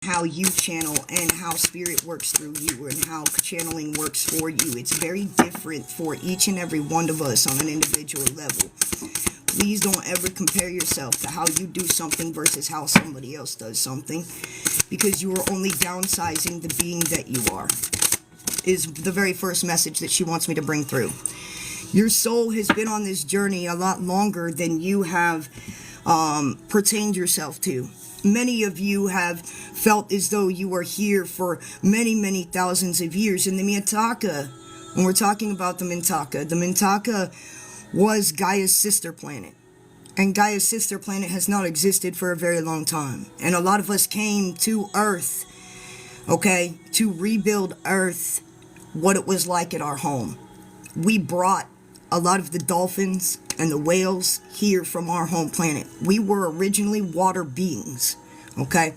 how you channel and how spirit works through you and how channeling works for you. It's very different for each and every one of us on an individual level. Please don't ever compare yourself to how you do something versus how somebody else does something, because you are only downsizing the being that you are, is the very first message that she wants me to bring through. Your soul has been on this journey a lot longer than you have pertained yourself to. Many of you have felt as though you are here for many, many thousands of years. And the Mintaka, when we're talking about the Mintaka was Gaia's sister planet. And Gaia's sister planet has not existed for a very long time. And a lot of us came to Earth, okay, to rebuild Earth, what it was like at our home. We brought a lot of the dolphins and the whales here from our home planet. We were originally water beings, okay?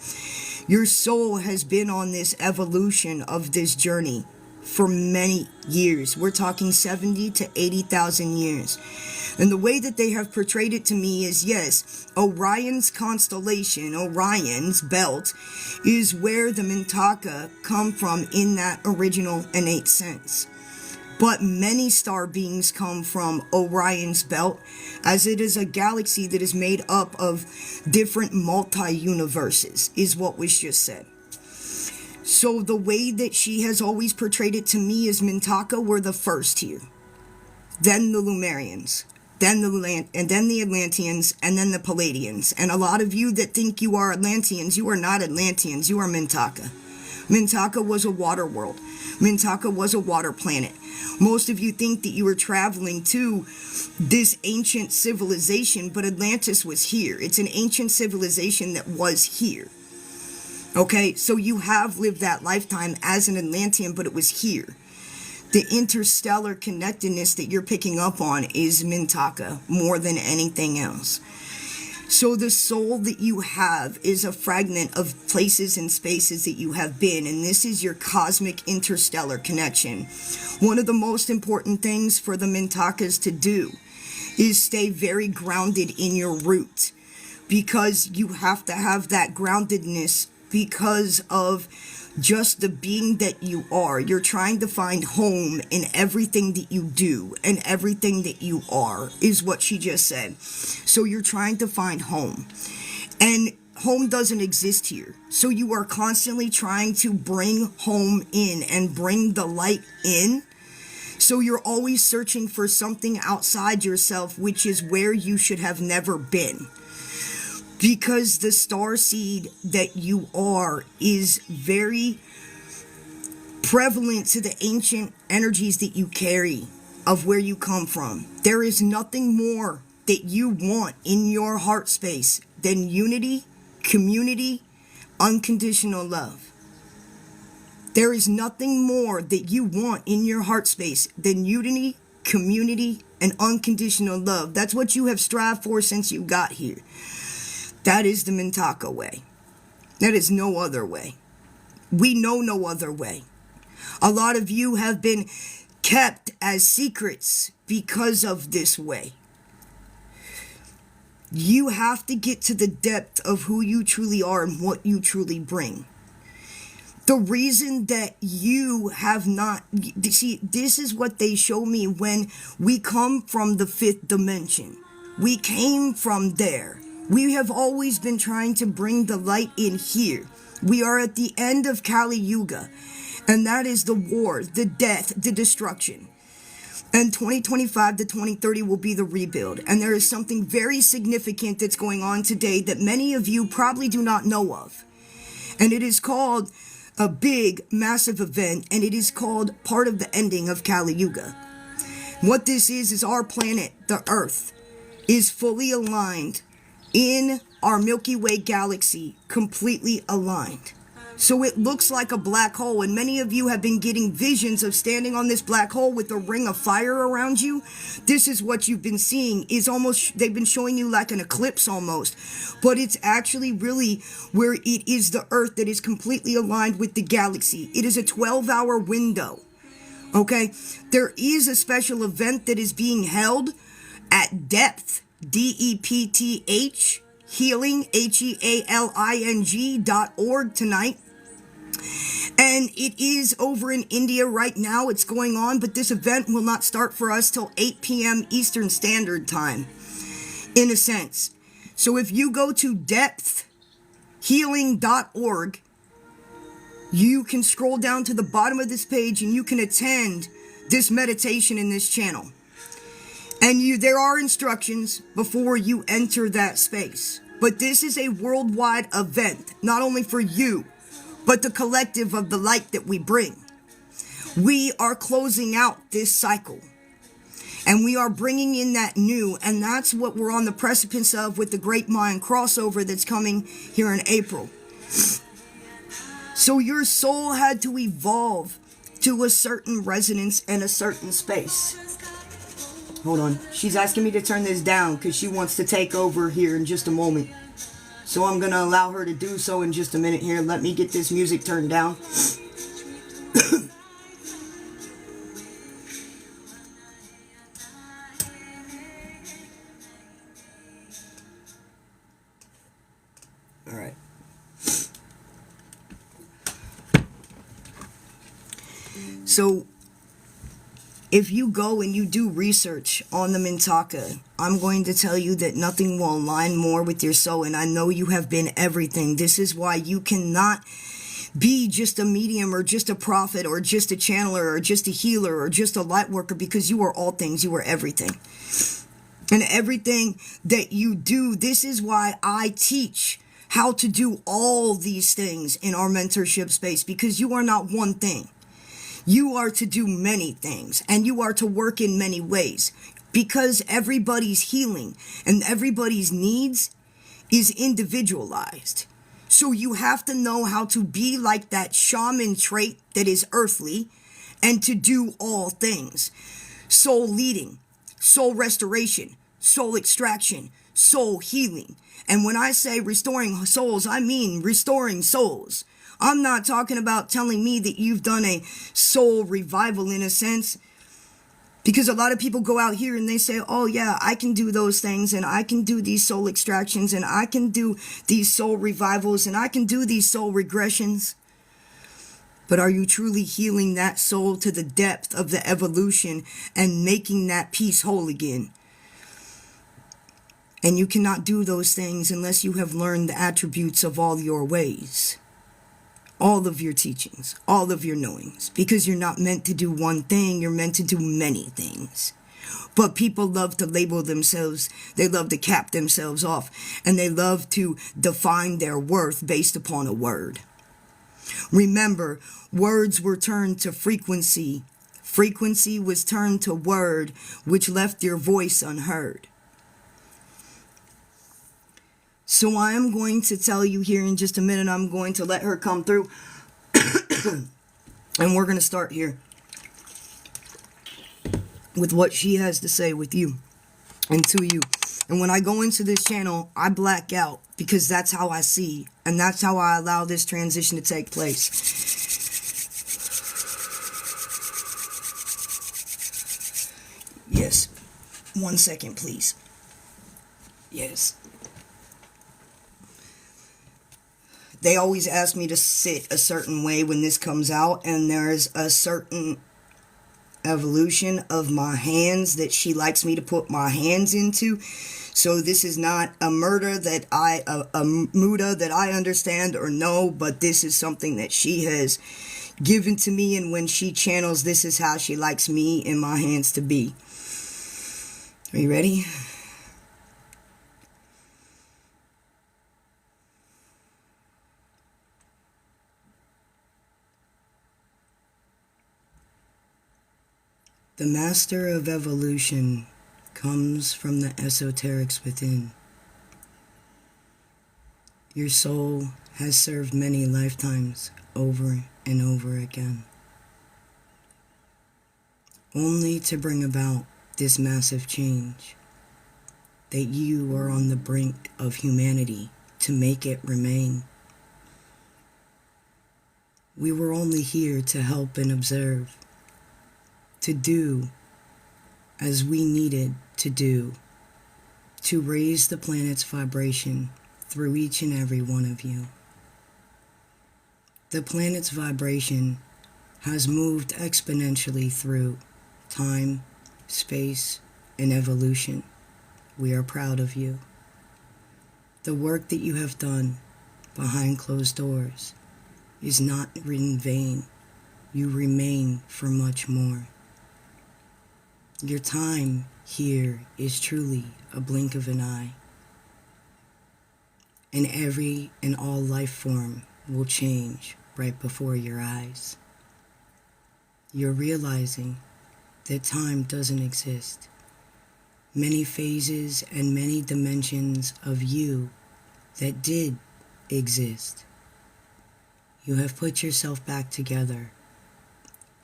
Your soul has been on this evolution of this journey for many years. We're talking 70 to 80,000 years. And the way that they have portrayed it to me is, yes, Orion's constellation, Orion's belt, is where the Mintaka come from in that original innate sense. But many star beings come from Orion's belt, as it is a galaxy that is made up of different multi-universes, is what was just said. So the way that she has always portrayed it to me is Mintaka were the first here, then the Lumerians, then the Atlanteans, and then the Palladians. And a lot of you that think you are Atlanteans, you are not Atlanteans, you are Mintaka. Mintaka was a water world. Mintaka was a water planet. Most of you think that you were traveling to this ancient civilization, but Atlantis was here. It's an ancient civilization that was here. Okay, so you have lived that lifetime as an Atlantean, but it was here. The interstellar connectedness that you're picking up on is Mintaka more than anything else. So the soul that you have is a fragment of places and spaces that you have been, and this is your cosmic interstellar connection. One of the most important things for the Mintakas to do is stay very grounded in your root, because you have to have that groundedness because of just the being that you are. You're trying to find home in everything that you do and everything that you are, is what she just said. So you're trying to find home, and home doesn't exist here. So you are constantly trying to bring home in and bring the light in. So you're always searching for something outside yourself, which is where you should have never been. Because the star seed that you are is very prevalent to the ancient energies that you carry of where you come from. There is nothing more that you want in your heart space than unity, community, unconditional love. There is nothing more that you want in your heart space than unity, community, and unconditional love. That's what you have strived for since you got here. That is the Mintaka way. That is no other way. We know no other way. A lot of you have been kept as secrets because of this way. You have to get to the depth of who you truly are and what you truly bring. The reason that you have not... See, this is what they show me when we come from the fifth dimension. We came from there. We have always been trying to bring the light in here. We are at the end of Kali Yuga, and that is the war, the death, the destruction. And 2025 to 2030 will be the rebuild. And there is something very significant that's going on today that many of you probably do not know of. And it is called a big, massive event, and it is called part of the ending of Kali Yuga. What this is our planet, the Earth, is fully aligned in our Milky Way galaxy, completely aligned. So it looks like a black hole, and many of you have been getting visions of standing on this black hole with a ring of fire around you. This is what you've been seeing, is almost, they've been showing you like an eclipse almost, but it's actually really where it is the Earth that is completely aligned with the galaxy. It is a 12-hour window, okay? There is a special event that is being held at depth, DEPTH, Healing, HEALING.org tonight. And it is over in India right now. It's going on, but this event will not start for us till 8 p.m. Eastern Standard Time, in a sense. So if you go to depthhealing.org, you can scroll down to the bottom of this page and you can attend this meditation in this channel. And there are instructions before you enter that space. But this is a worldwide event, not only for you, but the collective of the light that we bring. We are closing out this cycle. And we are bringing in that new, and that's what we're on the precipice of with the Great Mind crossover that's coming here in April. So your soul had to evolve to a certain resonance and a certain space. Hold on. She's asking me to turn this down because she wants to take over here in just a moment. So I'm going to allow her to do so in just a minute here. Let me get this music turned down. All right. So if you go and you do research on the Mintaka, I'm going to tell you that nothing will align more with your soul. And I know you have been everything. This is why you cannot be just a medium or just a prophet or just a channeler or just a healer or just a light worker, because you are all things. You are everything. And everything that you do, this is why I teach how to do all these things in our mentorship space, because you are not one thing. You are to do many things, and you are to work in many ways, because everybody's healing and everybody's needs is individualized. So you have to know how to be like that shaman trait that is earthly and to do all things. Soul leading, soul restoration, soul extraction, soul healing. And when I say restoring souls, I mean restoring souls. I'm not talking about telling me that you've done a soul revival in a sense, because a lot of people go out here and they say, oh yeah, I can do those things, and I can do these soul extractions, and I can do these soul revivals, and I can do these soul regressions. But are you truly healing that soul to the depth of the evolution and making that piece whole again? And you cannot do those things unless you have learned the attributes of all your ways. All of your teachings, all of your knowings, because you're not meant to do one thing, you're meant to do many things. But people love to label themselves, they love to cap themselves off, and they love to define their worth based upon a word. Remember, words were turned to frequency. Frequency was turned to word, which left your voice unheard. So I am going to tell you here in just a minute, I'm going to let her come through. And we're going to start here with what she has to say with you and to you. And when I go into this channel, I black out, because that's how I see. And that's how I allow this transition to take place. Yes. 1 second, please. Yes. They always ask me to sit a certain way when this comes out, and there's a certain evolution of my hands that she likes me to put my hands into. So this is not a murder that a muda that I understand or know, but this is something that she has given to me, and when she channels, this is how she likes me in my hands to be. Are you ready? The master of evolution comes from the esoterics within. Your soul has served many lifetimes over and over again, only to bring about this massive change, that you are on the brink of humanity to make it remain. We were only here to help and observe, to do as we needed to do, to raise the planet's vibration through each and every one of you. The planet's vibration has moved exponentially through time, space, and evolution. We are proud of you. The work that you have done behind closed doors is not in vain. You remain for much more. Your time here is truly a blink of an eye, and every and all life form will change right before your eyes. You're realizing that time doesn't exist. Many phases and many dimensions of you that did exist. You have put yourself back together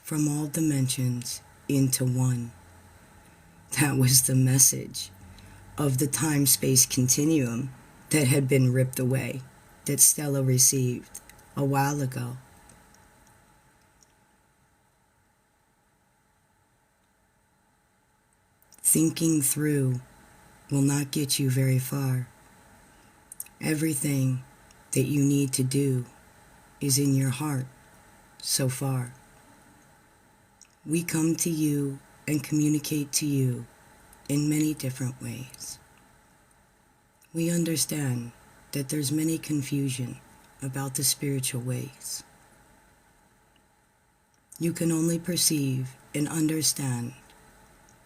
from all dimensions into one. That was the message of the time-space continuum that had been ripped away, that Stella received a while ago. Thinking through will not get you very far. Everything that you need to do is in your heart so far. We come to you and communicate to you in many different ways. We understand that there's many confusion about the spiritual ways. You can only perceive and understand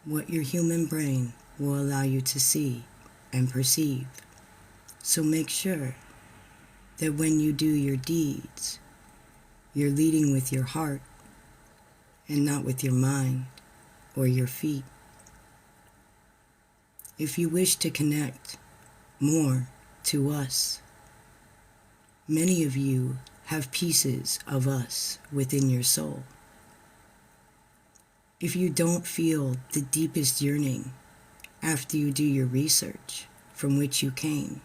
what your human brain will allow you to see and perceive. So make sure that when you do your deeds, you're leading with your heart and not with your mind or your feet. If you wish to connect more to us, many of you have pieces of us within your soul. If you don't feel the deepest yearning after you do your research from which you came,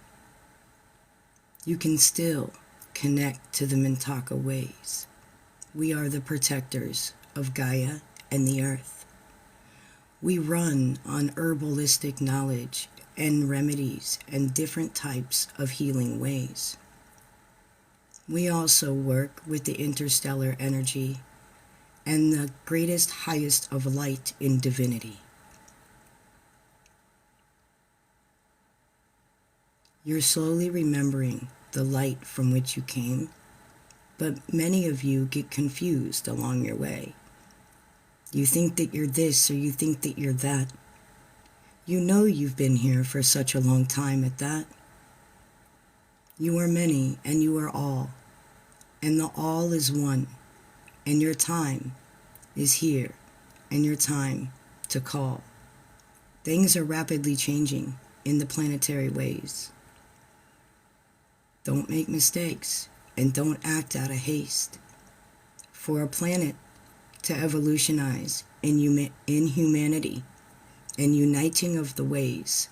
you can still connect to the Mintaka ways. We are the protectors of Gaia and the earth. We run on herbalistic knowledge and remedies and different types of healing ways. We also work with the interstellar energy and the greatest, highest of light in divinity. You're slowly remembering the light from which you came, but many of you get confused along your way. You think that you're this or you think that you're that. You know you've been here for such a long time at that. You are many and you are all, and the all is one, and your time is here, and your time to call. Things are rapidly changing in the planetary ways. Don't make mistakes, and don't act out of haste. For a planet to evolutionize in humanity and uniting of the ways,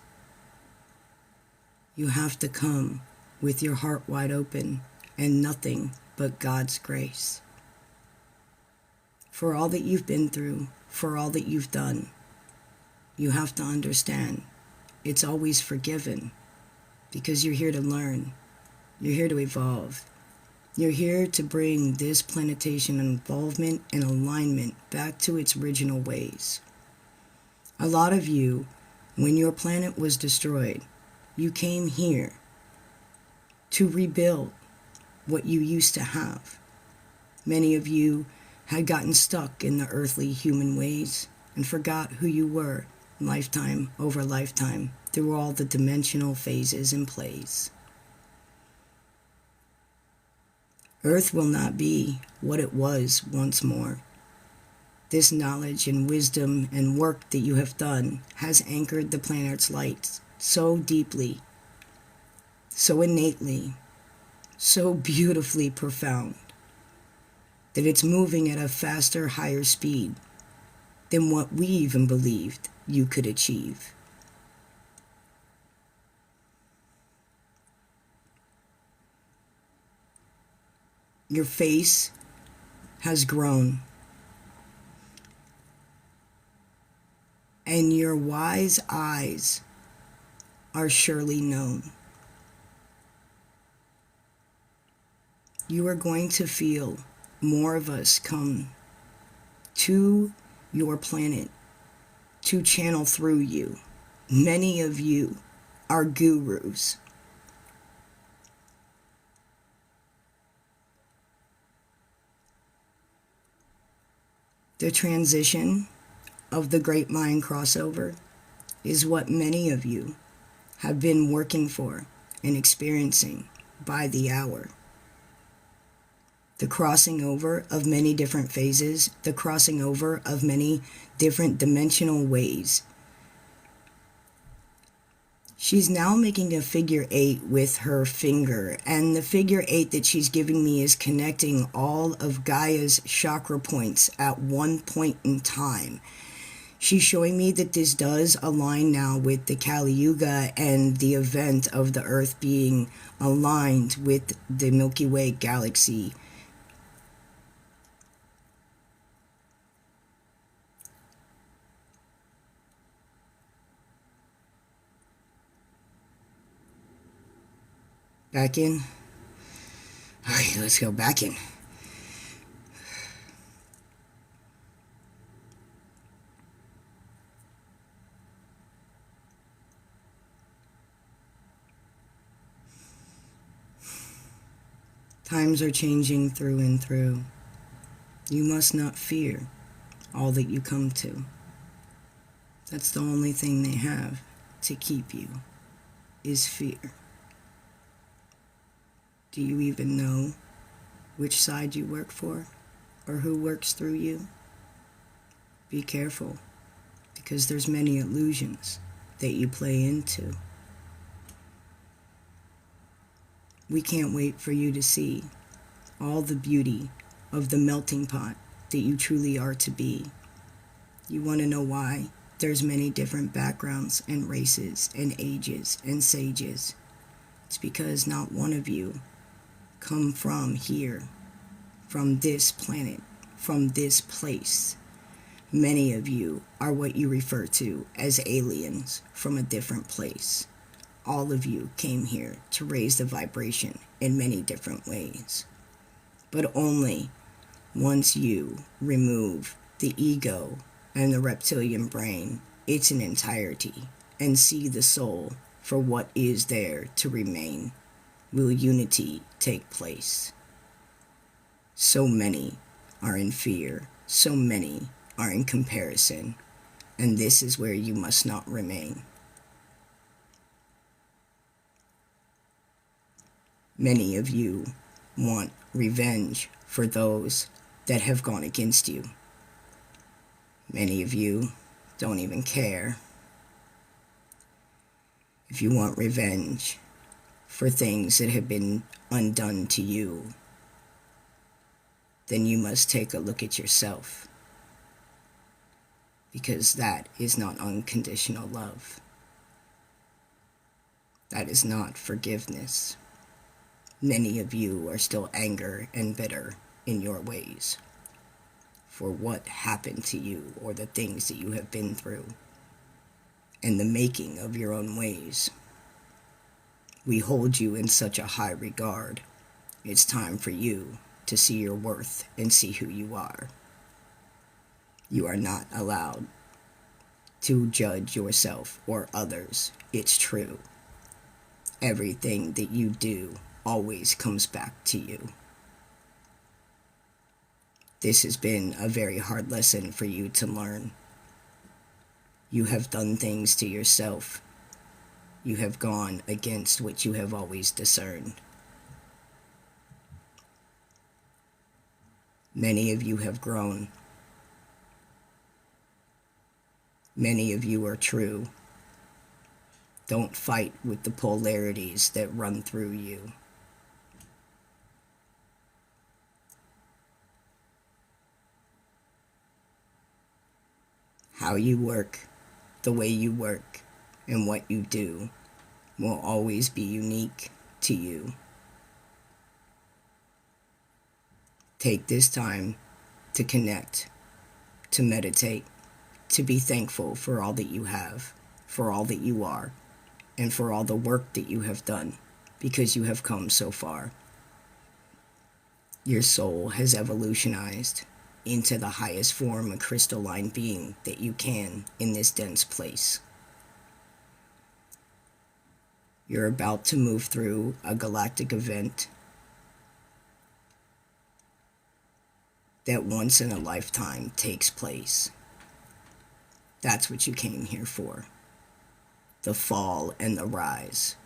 you have to come with your heart wide open and nothing but God's grace. For all that you've been through, for all that you've done, you have to understand it's always forgiven, because you're here to learn. You're here to evolve. You're here to bring this planetation involvement and alignment back to its original ways. A lot of you, when your planet was destroyed, you came here to rebuild what you used to have. Many of you had gotten stuck in the earthly human ways and forgot who you were lifetime over lifetime through all the dimensional phases and plays. Earth will not be what it was once more. This knowledge and wisdom and work that you have done has anchored the planet's light so deeply, so innately, so beautifully profound, that it's moving at a faster, higher speed than what we even believed you could achieve. Your face has grown, and your wise eyes are surely known. you are going to feel more of us come to your planet to channel through you. Many of you are gurus. The transition of the Great Mind crossover is what many of you have been working for and experiencing by the hour. The crossing over of many different phases, the crossing over of many different dimensional ways. She's now making a figure 8 with her finger, and the figure 8 that she's giving me is connecting all of Gaia's chakra points at one point in time. She's showing me that this does align now with the Kali Yuga and the event of the Earth being aligned with the Milky Way galaxy. Back in. Alright, let's go back in. Times are changing through and through. You must not fear all that you come to. That's the only thing they have to keep you, is fear. Do you even know which side you work for or who works through you? Be careful, because there's many illusions that you play into. We can't wait for you to see all the beauty of the melting pot that you truly are to be. You want to know why? There's many different backgrounds and races and ages and sages. It's because not one of you come from here, from this planet, from this place. Many of you are what you refer to as aliens from a different place. All of you came here to raise the vibration in many different ways. But only once you remove the ego and the reptilian brain, its an entirety, and see the soul for what is there to remain, will unity take place. So many are in fear, so many are in comparison, and this is where you must not remain. Many of you want revenge for those that have gone against you. Many of you don't even care. If you want revenge for things that have been undone to you, then you must take a look at yourself, because that is not unconditional love. That is not forgiveness. Many of you are still angry and bitter in your ways for what happened to you or the things that you have been through and the making of your own ways. We hold you in such a high regard. It's time for you to see your worth and see who you are. You are not allowed to judge yourself or others. It's true. Everything that you do always comes back to you. This has been a very hard lesson for you to learn. You have done things to yourself. You have gone against what you have always discerned. Many of you have grown. Many of you are true. Don't fight with the polarities that run through you. How you work, the way you work, and what you do will always be unique to you. Take this time to connect, to meditate, to be thankful for all that you have, for all that you are, and for all the work that you have done, because you have come so far. Your soul has evolutionized into the highest form of crystalline being that you can in this dense place. You're about to move through a galactic event that once in a lifetime takes place. That's what you came here for. The fall and the rise.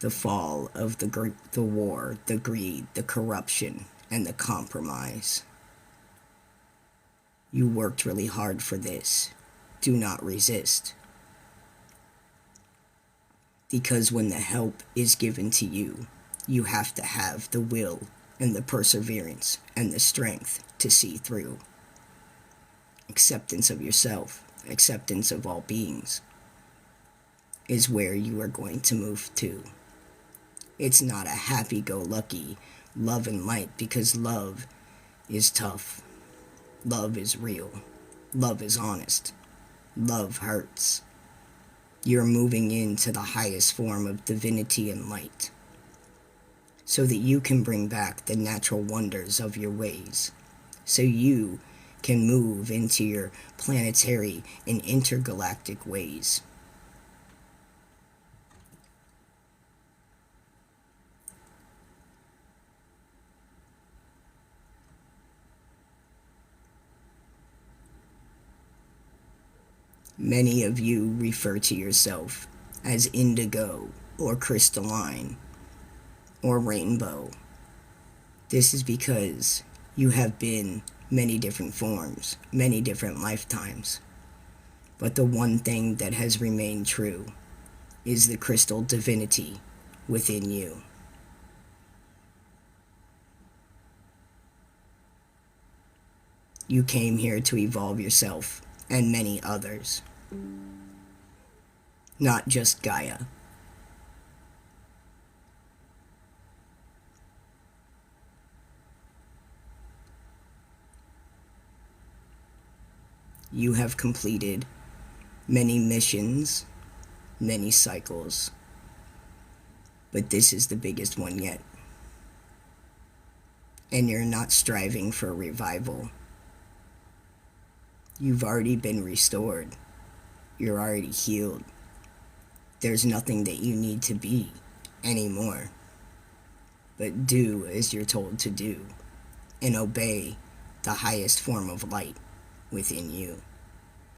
The fall of the war, the greed, the corruption, and the compromise. You worked really hard for this. Do not resist. Because when the help is given to you, you have to have the will and the perseverance and the strength to see through. Acceptance of yourself, acceptance of all beings, is where you are going to move to. It's not a happy-go-lucky love and light, because love is tough. Love is real. Love is honest. Love hurts. You're moving into the highest form of divinity and light, so that you can bring back the natural wonders of your ways, so you can move into your planetary and intergalactic ways. Many of you refer to yourself as indigo or crystalline or rainbow. This is because you have been many different forms, many different lifetimes. But the one thing that has remained true is the crystal divinity within you. You came here to evolve yourself and many others. Not just Gaia. You have completed many missions, many cycles, but this is the biggest one yet. And you're not striving for a revival. You've already been restored. You're already healed. There's nothing that you need to be anymore. But do as you're told to do, and obey the highest form of light within you.